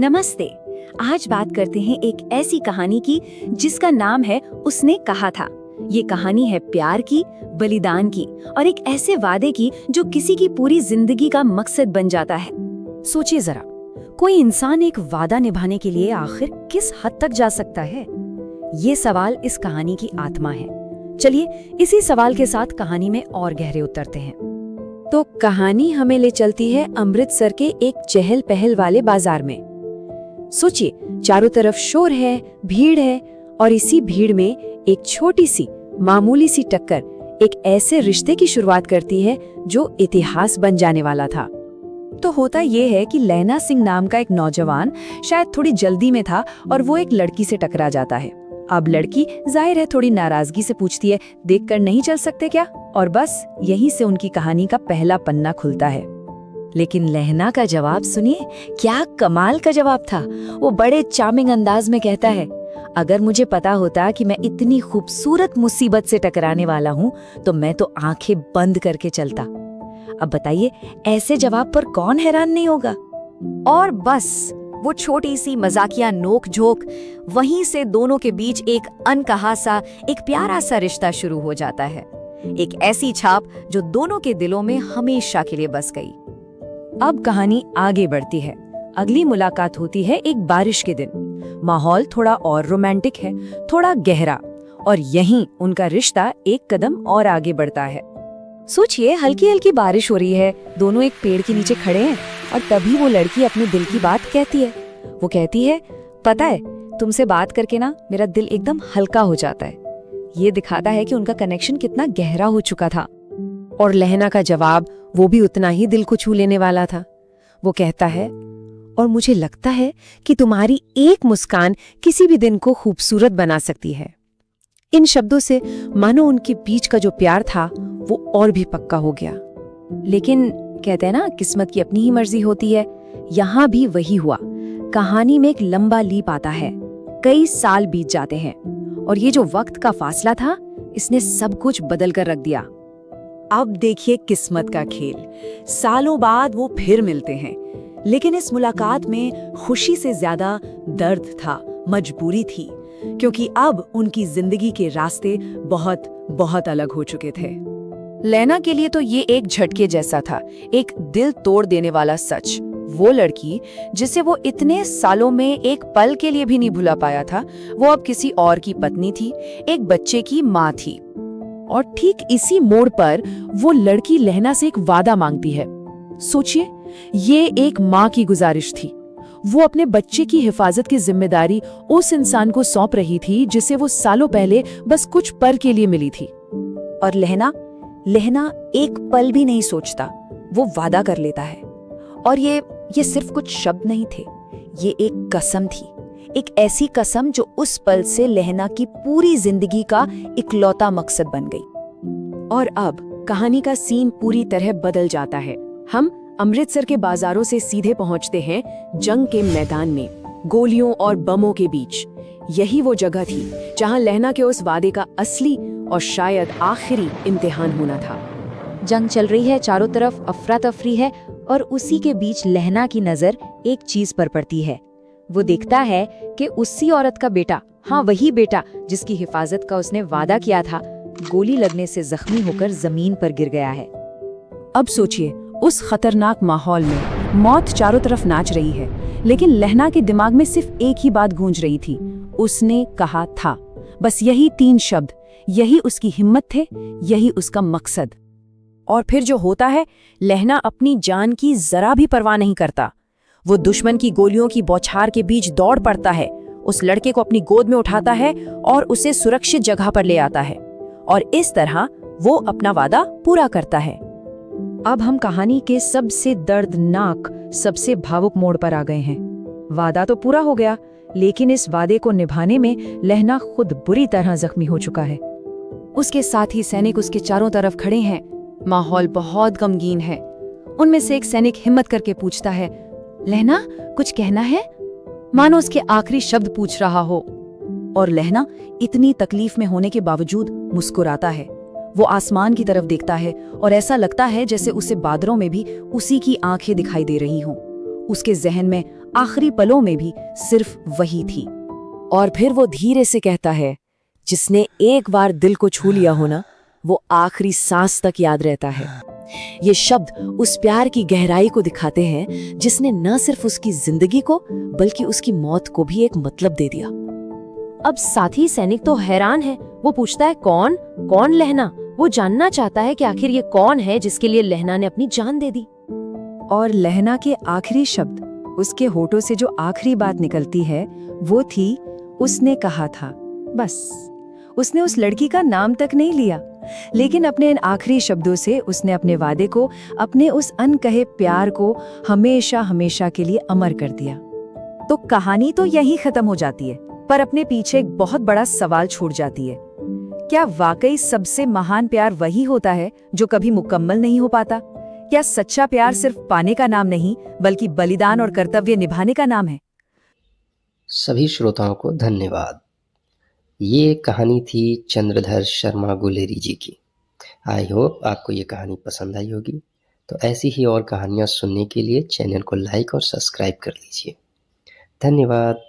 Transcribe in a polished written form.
नमस्ते। आज बात करते हैं एक ऐसी कहानी की जिसका नाम है उसने कहा था। ये कहानी है प्यार की, बलिदान की और एक ऐसे वादे की जो किसी की पूरी जिंदगी का मकसद बन जाता है। सोचिए जरा, कोई इंसान एक वादा निभाने के लिए आखिर किस हद तक जा सकता है? ये सवाल इस कहानी की आत्मा है। चलिए इसी सवाल के साथ कहानी में और गहरे उतरते हैं। तो कहानी हमें ले चलती है अमृतसर के एक चहल पहल वाले बाजार में। सोचिए, चारों तरफ शोर है, भीड़ है और इसी भीड़ में एक छोटी सी मामूली सी टक्कर एक ऐसे रिश्ते की शुरुआत करती है जो इतिहास बन जाने वाला था। तो होता ये है कि लैना सिंह नाम का एक नौजवान शायद थोड़ी जल्दी में था और वो एक लड़की से टकरा जाता है। अब लड़की जाहिर है थोड़ी नाराजगी से पूछती है, देखकर नहीं चल सकते क्या? और बस यहीं से उनकी कहानी का पहला पन्ना खुलता है। लेकिन लहना का जवाब सुनिए, क्या कमाल का जवाब था। वो बड़े चार्मिंग अंदाज में कहता है, अगर मुझे पता होता कि मैं इतनी खूबसूरत मुसीबत से टकराने वाला हूँ तो मैं तो आंखें बंद करके चलता। अब बताइए, ऐसे जवाब पर कौन हैरान नहीं होगा? और बस वो छोटी सी मजाकिया नोक झोंक, वहीं से दोनों के बीच एक अनकहा सा, एक प्यारा सा रिश्ता शुरू हो जाता है। एक ऐसी छाप जो दोनों के दिलों में हमेशा के लिए बस गई। अब कहानी आगे बढ़ती है। अगली मुलाकात होती है एक बारिश के दिन। माहौल थोड़ा और रोमांटिक है, थोड़ा गहरा, और यहीं उनका रिश्ता एक कदम और आगे बढ़ता है। सोचिए, हल्की हल्की बारिश हो रही है, दोनों एक पेड़ के नीचे खड़े हैं और तभी वो लड़की अपने दिल की बात कहती है। वो कहती है, पता है, तुमसे बात करके ना मेरा दिल एकदम हल्का हो जाता है। ये दिखाता है कि उनका कनेक्शन कितना गहरा हो चुका था। और लहना का जवाब वो भी उतना ही दिल को छू लेने वाला था। वो कहता है, और मुझे लगता है कि तुम्हारी एक मुस्कान किसी भी दिन को खूबसूरत बना सकती है। इन शब्दों से मानो उनके बीच का जो प्यार था वो और भी पक्का हो गया। लेकिन कहते हैं ना, किस्मत की अपनी ही मर्जी होती है। यहाँ भी वही हुआ। कहानी में एक लंबा लीप आता है। कई साल बीत जाते हैं और ये जो वक्त का फासला था, इसने सब कुछ बदल कर रख दिया। अब देखिए किस्मत का खेल। सालों बाद वो फिर मिलते हैं, लेकिन इस मुलाकात में खुशी से ज्यादा दर्द था, मजबूरी थी, क्योंकि अब उनकी जिंदगी के रास्ते बहुत बहुत अलग हो चुके थे। लैना के लिए तो ये एक झटके जैसा था, एक दिल तोड़ देने वाला सच। वो लड़की जिसे वो इतने सालों में एक पल के लिए भी नहीं भुला पाया था, वो अब किसी और की पत्नी थी, एक बच्चे की माँ थी। और ठीक इसी मोड़ पर वो लड़की लहना से एक वादा मांगती है। सोचिए, ये एक माँ की गुजारिश थी। वो अपने बच्चे की हिफाजत की जिम्मेदारी उस इंसान को सौंप रही थी जिसे वो सालों पहले बस कुछ पल के लिए मिली थी। और लहना एक पल भी नहीं सोचता, वो वादा कर लेता है। और ये सिर्फ कुछ शब्द नहीं थे, ये एक कसम थी, एक ऐसी कसम जो उस पल से लहना की पूरी जिंदगी का इकलौता मकसद बन गई। और अब कहानी का सीन पूरी तरह बदल जाता है। हम अमृतसर के बाजारों से सीधे पहुंचते हैं जंग के मैदान में, गोलियों और बमों के बीच। यही वो जगह थी जहां लहना के उस वादे का असली और शायद आखिरी इम्तिहान होना था। जंग चल रही है, चारों तरफ अफरा तफरी है और उसी के बीच लहना की नजर एक चीज पर पड़ती है। वो देखता है कि उसी औरत का बेटा, हाँ वही बेटा जिसकी हिफाजत का उसने वादा किया था, गोली लगने से जख्मी होकर जमीन पर गिर गया है। अब सोचिए, उस खतरनाक माहौल में मौत चारों तरफ नाच रही है, लेकिन लहना के दिमाग में सिर्फ एक ही बात गूंज रही थी, उसने कहा था। बस यही 3 शब्द, यही उसकी हिम्मत थे, यही उसका मकसद। और फिर जो होता है, लहना अपनी जान की जरा भी परवाह नहीं करता। वो दुश्मन की गोलियों की बौछार के बीच दौड़ पड़ता है, उस लड़के को अपनी गोद में उठाता है और उसे सुरक्षित जगह पर ले आता है। और इस तरह वो अपना वादा पूरा करता है। अब हम कहानी के सबसे दर्दनाक, सबसे भावुक मोड़ पर आ गए हैं। वादा तो पूरा हो गया, लेकिन इस वादे को निभाने में लहना खुद बुरी तरह जख्मी हो चुका है। उसके साथ ही सैनिक उसके चारों तरफ खड़े हैं। माहौल बहुत गमगीन है। उनमें से एक सैनिक हिम्मत करके पूछता है, लहना कुछ कहना है? मानो उसके आखिरी शब्द पूछ रहा हो। और लहना इतनी तकलीफ में होने के बावजूद मुस्कुराता है। वो आसमान की तरफ देखता है और ऐसा लगता है जैसे उसे बादलों में भी उसी की आंखें दिखाई दे रही हों। उसके जहन में आखिरी पलों में भी सिर्फ वही थी। और फिर वो धीरे से कहता है, जिसने एक बार दिल को छू लिया हो ना, वो आखिरी सांस तक याद रहता है। ये शब्द उस प्यार की गहराई को दिखाते हैं जिसने न सिर्फ उसकी जिंदगी को बल्कि उसकी मौत को भी एक मतलब दे दिया। अब साथी सैनिक तो हैरान है। वो पूछता है, कौन कौन लहना? वो जानना चाहता है कि आखिर ये कौन है जिसके लिए लहना ने अपनी जान दे दी। और लहना के आखिरी शब्द, उसके होठों से जो आखिरी बात निकलती है वो थी, उसने कहा था। बस उसने उस लड़की का नाम तक नहीं लिया, लेकिन अपने इन आखिरी शब्दों से उसने अपने वादे को, अपने उस अनकहे प्यार को हमेशा हमेशा के लिए अमर कर दिया। तो कहानी तो यहीं खत्म हो जाती है, पर अपने पीछे एक बहुत बड़ा सवाल छूट जाती है। क्या वाकई सबसे महान प्यार वही होता है जो कभी मुकम्मल नहीं हो पाता? क्या सच्चा प्यार सिर्फ पाने का नाम नहीं, बल्कि बलिदान और कर्तव्य निभाने का नाम है? सभी श्रोताओं को धन्यवाद। ये कहानी थी चंद्रधर शर्मा गुलेरी जी की। आई होप आपको ये कहानी पसंद आई होगी। तो ऐसी ही और कहानियाँ सुनने के लिए चैनल को लाइक और सब्सक्राइब कर लीजिए। धन्यवाद।